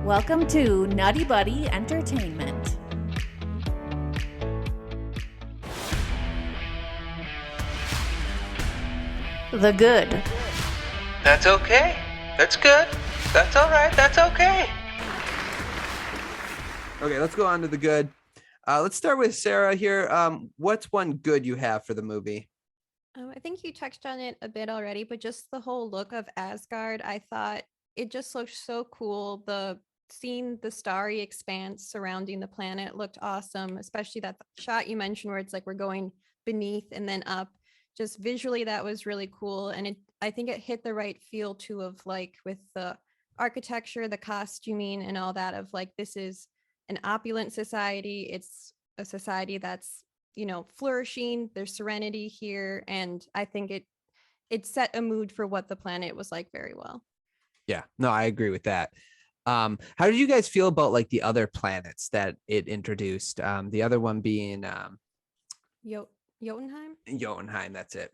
Welcome to NuttieBuddie Entertainment. The good. That's okay. That's good. That's all right. That's okay. Okay, let's go on to the good. Let's start with Sarah here. What's one good you have for the movie? I think you touched on it a bit already, but just the whole look of Asgard, I thought it just looked so cool. Seeing the starry expanse surrounding the planet looked awesome, especially that shot you mentioned where it's like we're going beneath and then up. Just visually, that was really cool, and I think it hit the right feel too of like with the architecture, the costuming, and all that. Of like this is an opulent society. It's a society that's flourishing. There's serenity here, and I think it set a mood for what the planet was like very well. Yeah, no, I agree with that. How did you guys feel about like the other planets that it introduced? The other one being Jotunheim. Jotunheim. That's it.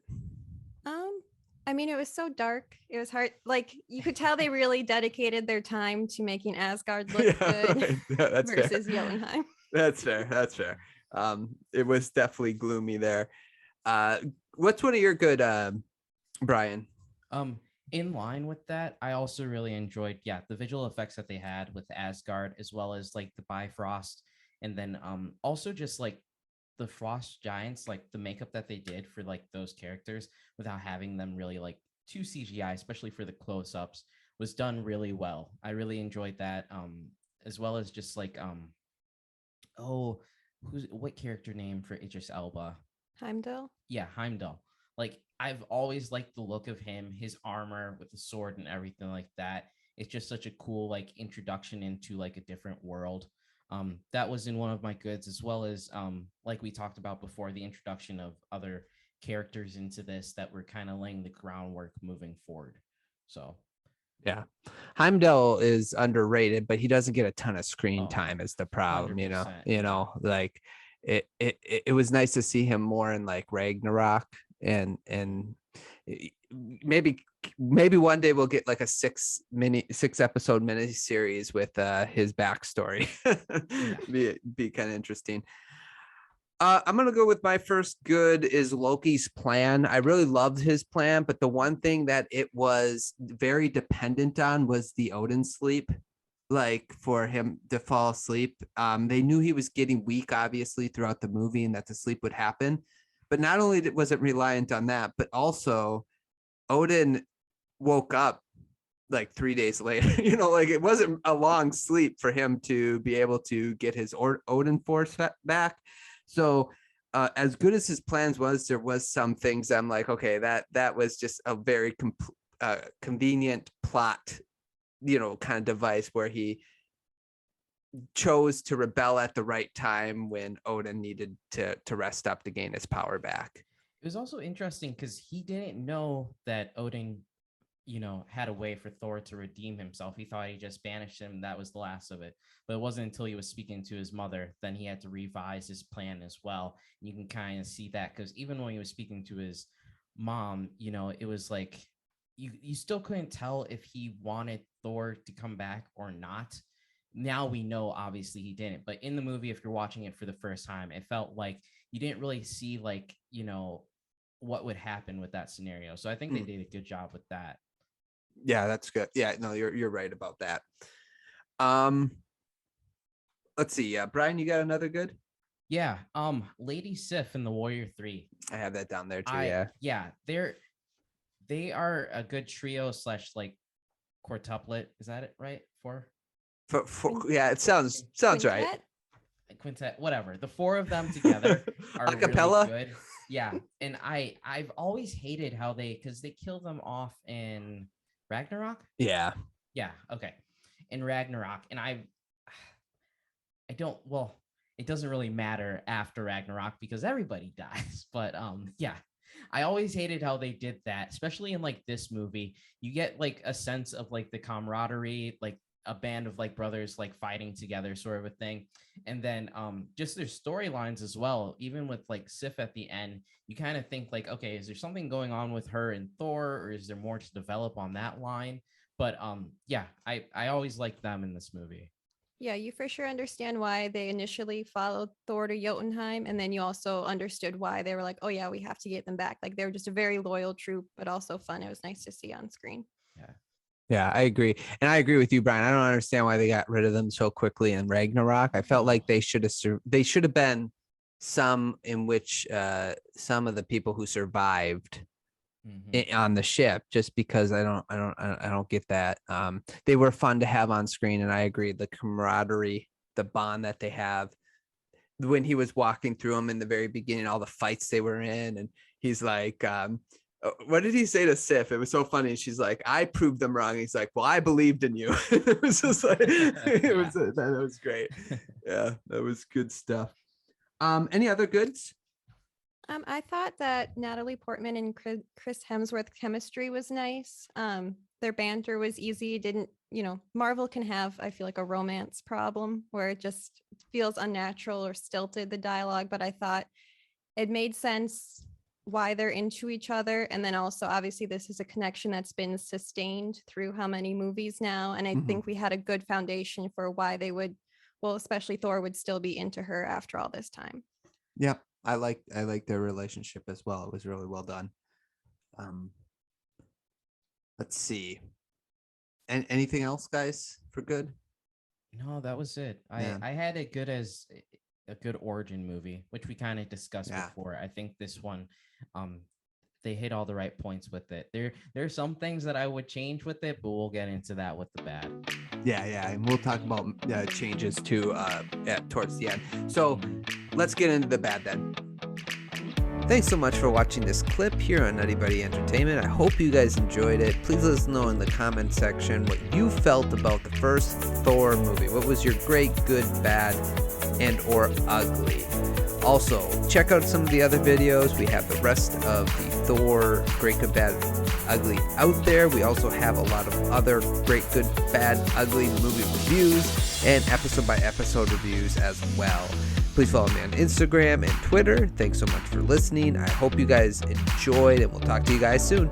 I mean, it was so dark. It was hard. Like you could tell they really dedicated their time to making Asgard look good Right. Yeah, that's versus fair. Jotunheim. That's fair. That's fair. It was definitely gloomy there. What's one of your good, Brian? In line with that, I also really enjoyed, the visual effects that they had with Asgard, as well as like the Bifrost, and then also just like the Frost Giants, like the makeup that they did for like those characters without having them really like too CGI, especially for the close-ups, was done really well. I really enjoyed that. As well as just like what character name for Idris Elba? Heimdall. Yeah, Heimdall. Like I've always liked the look of him, his armor with the sword and everything like that. It's just such a cool like introduction into like a different world. That was in one of my goods, as well as like we talked about before, the introduction of other characters into this that were kind of laying the groundwork moving forward. So Yeah, Heimdall is underrated, but he doesn't get a ton of screen Oh, time is the problem. 100%, Like it was nice to see him more in like Ragnarok, and maybe one day we'll get like a 6-episode mini series with his backstory. Be kind of interesting. I'm gonna go with my first good is Loki's plan. I really loved his plan, but the one thing that it was very dependent on was the Odin sleep, like for him to fall asleep. They knew he was getting weak, obviously, throughout the movie, and that the sleep would happen. But not only was it reliant on that, but also Odin woke up like 3 days later. Like it wasn't a long sleep for him to be able to get his Odin force back. So as good as his plans was, there was some things I'm like, okay, that was just a very convenient plot, kind of device where he chose to rebel at the right time when Odin needed to rest up to gain his power back. it was also interesting because he didn't know that Odin had a way for Thor to redeem himself. He thought he just banished him. That was the last of it. But it wasn't until he was speaking to his mother, then he had to revise his plan as well. And you can kind of see that because even when he was speaking to his mom, it was like you still couldn't tell if he wanted Thor to come back or not. Now we know obviously he didn't. But in the movie, if you're watching it for the first time, it felt like you didn't really see like, what would happen with that scenario. So I think they did a good job with that. Yeah, that's good. Yeah, no, you're right about that. Let's see. Brian, you got another good? Yeah. Lady Sif and the Warrior 3. I have that down there too. Yeah. They are a good trio / like quartuplet. Is that it right? For yeah, it sounds right. Quintet, whatever. The four of them together are acapella. Really good. Yeah, and I've always hated how because they kill them off in Ragnarok. Yeah. Okay. In Ragnarok, and I don't. Well, it doesn't really matter after Ragnarok because everybody dies. But I always hated how they did that, especially in like this movie. You get like a sense of like the camaraderie, like a band of like brothers like fighting together sort of a thing. And then just their storylines as well, even with like Sif at the end, you kind of think like, okay, is there something going on with her and Thor, or is there more to develop on that line? But yeah, I always liked them in this movie. Yeah, you for sure understand why they initially followed Thor to Jotunheim, and then you also understood why they were like, oh yeah, we have to get them back. Like they were just a very loyal troop, but also fun. It was nice to see on screen. Yeah. Yeah, I agree. And I agree with you, Brian. I don't understand why they got rid of them so quickly in Ragnarok. I felt like they should have been some in which some of the people who survived on the ship, just because I don't get that. They were fun to have on screen, and I agree, the camaraderie, the bond that they have. When he was walking through them in the very beginning, all the fights they were in, and he's like, what did he say to Sif? It was so funny. She's like, I proved them wrong. He's like, well, I believed in you. It was just like, that was great. Yeah, that was good stuff. Any other goods? I thought that Natalie Portman and Chris Hemsworth chemistry was nice. Their banter was easy. Didn't, Marvel can have, I feel like, a romance problem where it just feels unnatural or stilted, the dialogue, but I thought it made sense why they're into each other. And then also, obviously, this is a connection that's been sustained through how many movies now. And I think we had a good foundation for why they would, well, especially Thor would still be into her after all this time. Yep. I like their relationship as well. It was really well done. Let's see. And anything else, guys, for good? No, that was it. I had it good as a good origin movie, which we kind of discussed before. I think this one, they hit all the right points with it. There's some things that I would change with it, but we'll get into that with the bad. Yeah, and we'll talk about changes too towards the end. So let's get into the bad then. Thanks so much for watching this clip here on NuttieBuddie Entertainment. I hope you guys enjoyed it. Please let us know in the comment section what you felt about the first Thor movie. What was your great, good, bad, and or ugly? Also, check out some of the other videos. We have the rest of the Thor Great, Good, Bad, Ugly out there. We also have a lot of other great, good, bad, ugly movie reviews and episode by episode reviews as well. Please follow me on Instagram and Twitter. Thanks so much for listening. I hope you guys enjoyed, and we'll talk to you guys soon.